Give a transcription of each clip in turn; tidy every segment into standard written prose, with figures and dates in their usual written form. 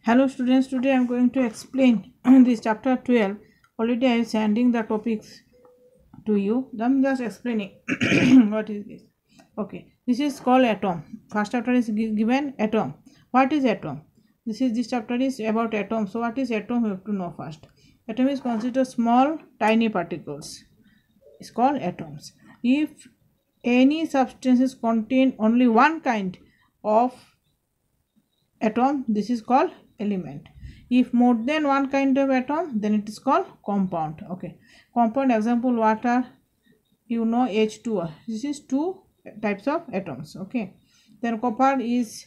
Hello students, today I am going to explain this chapter 12. Already I am sending the topics to you. I am just explaining what is this. Okay, this is called atom. First chapter is given atom. What is atom? This chapter is about atom. So what is atom? We have to know first. Atom is considered small tiny particles. It's called atoms. If any substances contain only one kind of atom, this is called element. If more than one kind of atom, then it is called compound. Okay, compound example water, you know, H2O. This is two types of atoms. Okay, then copper is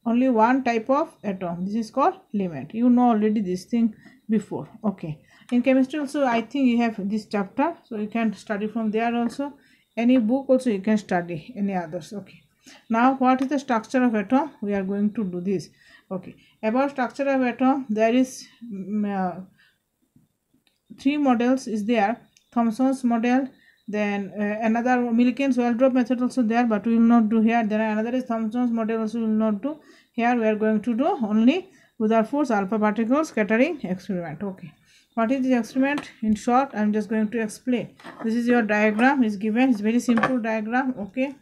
only one type of atom. This is called element. You know already this thing before. Okay, in chemistry also I think you have this chapter, so you can study from there also. Any book also you can study, any others. Okay, now what is the structure of atom? We are going to do this. Okay, about structure of atom, there is three models is there. Thomson's model, then another Millikan-Swerdrup method also there, but we will not do here. Then another is Thomson's model also we will not do here. We are going to do only Rutherford's alpha particle scattering experiment. Okay, what is this experiment? In short, I am just going to explain. This is your diagram is given. It's very simple diagram. Okay,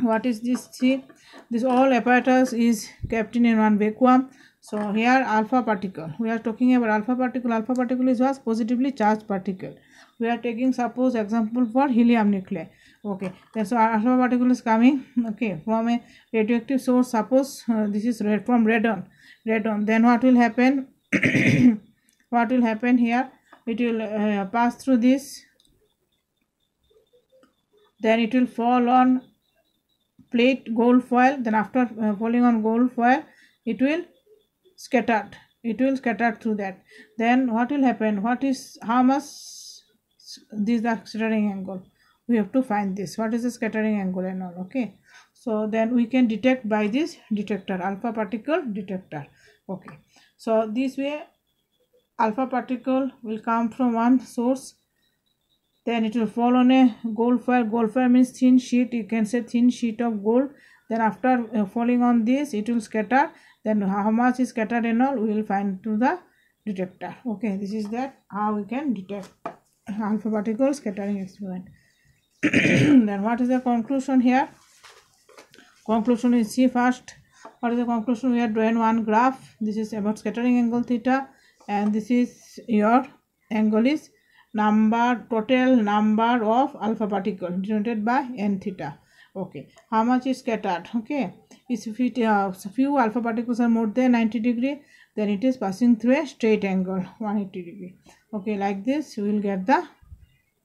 what is this? See, this all apparatus is kept in one vacuum. So here alpha particle, we are talking about alpha particle. Alpha particle is was positively charged particle. We are taking suppose example for helium nuclei. Okay, then so alpha particle is coming, okay, from a radioactive source. Suppose this is from radon. Then what will happen? What will happen here? It will pass through this, then it will fall on plate gold foil. Then after falling on gold foil, it will scattered. It will scatter through that. Then what will happen? What is how much this the scattering angle? We have to find this. What is the scattering angle and all? Okay. So then we can detect by this detector, alpha particle detector. Okay. So this way, alpha particle will come from one source. Then it will fall on a gold foil. Gold foil means thin sheet. You can say thin sheet of gold. Then after falling on this, it will scatter. Then how much is scattered and all, we will find to the detector. Okay, this is that how we can detect alpha particle scattering experiment. Then what is the conclusion here? Conclusion is, see first, what is the conclusion? We are drawing one graph. This is about scattering angle theta, and this is your angle is total number of alpha particle denoted by n theta. Okay, how much is scattered? Okay, if few alpha particles are more than 90 degree, then it is passing through a straight angle 180 degree. Okay, like this we will get the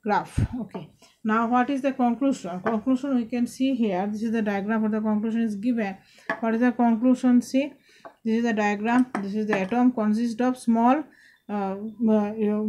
graph. Okay, now what is the conclusion? Conclusion we can see here. This is the diagram for the conclusion is given. What is the conclusion? See, this is the diagram. This is the atom consists of small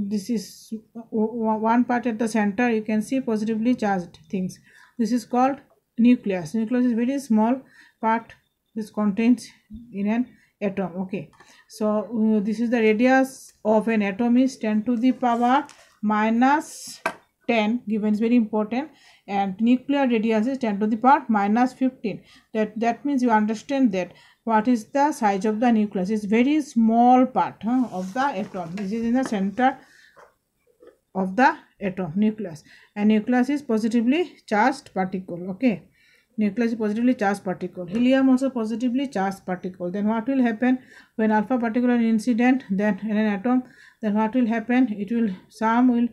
this is one part at the center. You can see positively charged things. This is called nucleus. Nucleus is very small part. This contains in an atom. Okay, so this is the radius of an atom is 10 to the power minus 10 given, is very important, and nuclear radius is 10 to the power minus 15. That means you understand that what is the size of the nucleus. It's very small part of the atom. This is in the center of the atom, nucleus, and nucleus is positively charged particle. Okay, nucleus is positively charged particle. Helium also positively charged particle. Then what will happen when alpha particle are incident then in an atom? Then what will happen? It will, some will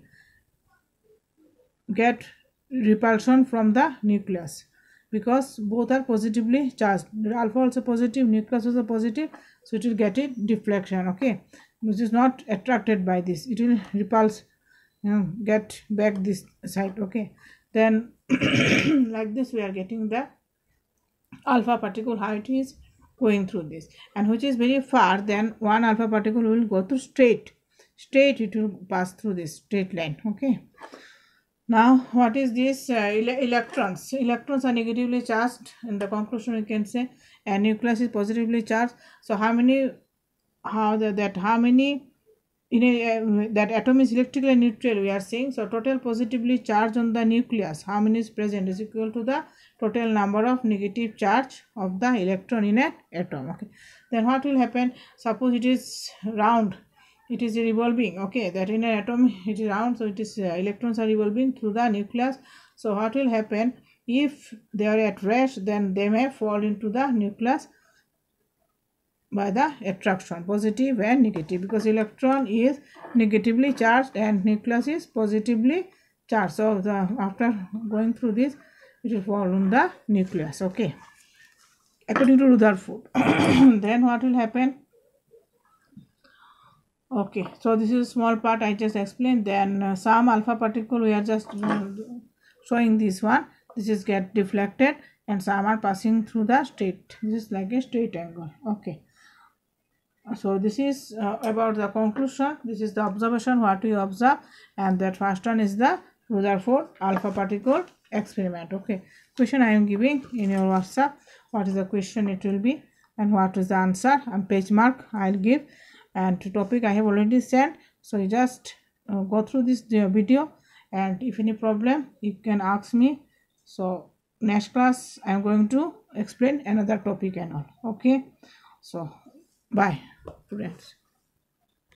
get repulsion from the nucleus, because both are positively charged. Alpha also positive, nucleus also positive, so it will get a deflection. Okay, which is not attracted by this, it will repulse, get back this side. Okay, then like this we are getting the alpha particle, how it is going through this, and which is very far, then one alpha particle will go to straight, it will pass through this straight line. Okay, now what is this? Electrons. Electrons are negatively charged. In the conclusion we can say, and nucleus is positively charged. So how many in a that atom is electrically neutral, we are saying. So total positively charged on the nucleus, how many is present, is equal to the total number of negative charge of the electron in an atom. Okay, then what will happen, suppose it is round, it is revolving, okay, that in an atom it is round, so it is electrons are revolving through the nucleus. So what will happen, if they are at rest, then they may fall into the nucleus by the attraction, positive and negative, because electron is negatively charged and nucleus is positively charged. So after going through this, it will fall on the nucleus, okay, according to Rutherford. Then what will happen, okay, so this is a small part I just explained. Then some alpha particle, we are just showing this one, this is get deflected and some are passing through the straight, this is like a straight angle, okay. So this is about the conclusion, this is the observation what we observe, and that first one is the Rutherford alpha particle experiment, okay. Question I am giving in your WhatsApp, what is the question it will be and what is the answer, and page mark I'll give, and topic I have already sent. So you just go through this video, and if any problem you can ask me. So next class I am going to explain another topic and all, okay. So bye students.